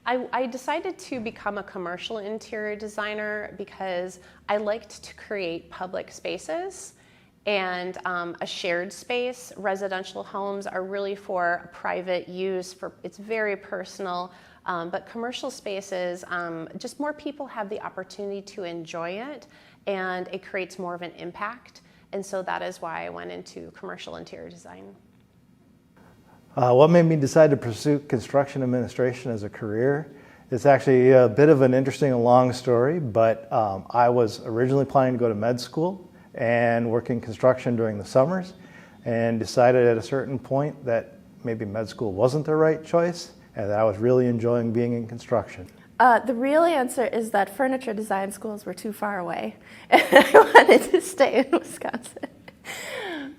I decided to become a commercial interior designer because I liked to create public spaces and a shared space. Residential homes are really for private use, it's very personal, but commercial spaces, just more people have the opportunity to enjoy it, and it creates more of an impact. And so that is why I went into commercial interior design. What made me decide to pursue construction administration as a career? It's actually a bit of an interesting and long story, but I was originally planning to go to med school and work in construction during the summers, and decided at a certain point that maybe med school wasn't the right choice and that I was really enjoying being in construction. The real answer is that furniture design schools were too far away, and I wanted to stay in Wisconsin.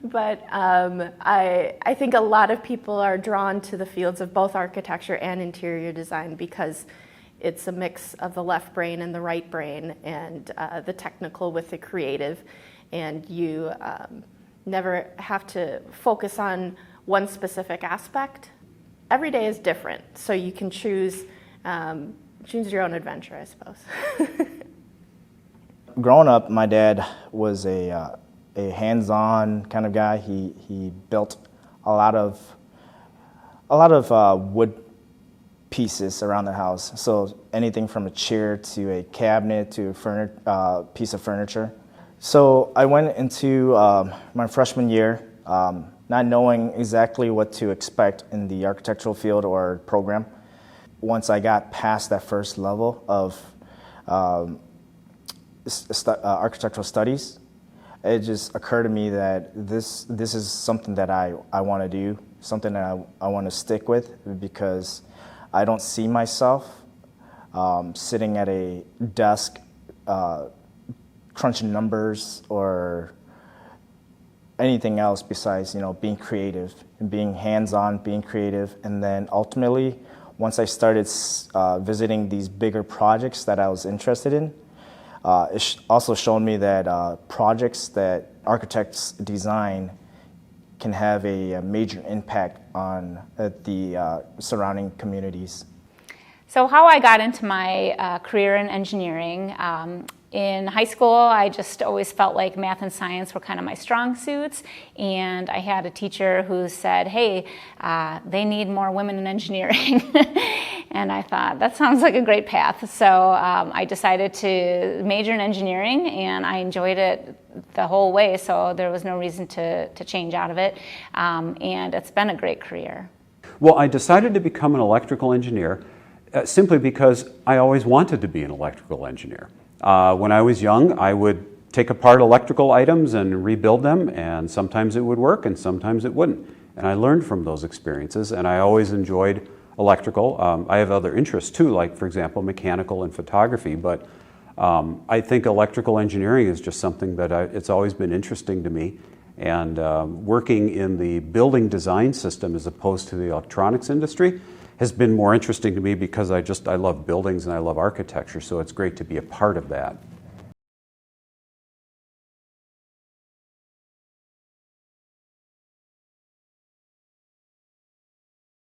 But I think a lot of people are drawn to the fields of both architecture and interior design because it's a mix of the left brain and the right brain, and the technical with the creative, and you never have to focus on one specific aspect. Every day is different, so you can choose your own adventure, I suppose. Growing up, my dad was a hands-on kind of guy. He built a lot of wood pieces around the house. So anything from a chair to a cabinet to a piece of furniture. So I went into my freshman year not knowing exactly what to expect in the architectural field or program. Once I got past that first level of architectural studies, it just occurred to me that this is something that I want to do, something that I want to stick with, because I don't see myself sitting at a desk crunching numbers or anything else besides, being creative and being hands-on, being creative. And then ultimately, once I started visiting these bigger projects that I was interested in, it also showed me that projects that architects design can have a major impact on the surrounding communities. So how I got into my career in engineering, in high school, I just always felt like math and science were kind of my strong suits, and I had a teacher who said, hey, they need more women in engineering. And I thought, that sounds like a great path. So I decided to major in engineering, and I enjoyed it the whole way, so there was no reason to change out of it. And it's been a great career. Well, I decided to become an electrical engineer simply because I always wanted to be an electrical engineer. When I was young, I would take apart electrical items and rebuild them, and sometimes it would work and sometimes it wouldn't. And I learned from those experiences, and I always enjoyed electrical. I have other interests too, like, for example, mechanical and photography, but I think electrical engineering is just something that it's always been interesting to me. And working in the building design system as opposed to the electronics industry has been more interesting to me because I love buildings and I love architecture, so it's great to be a part of that.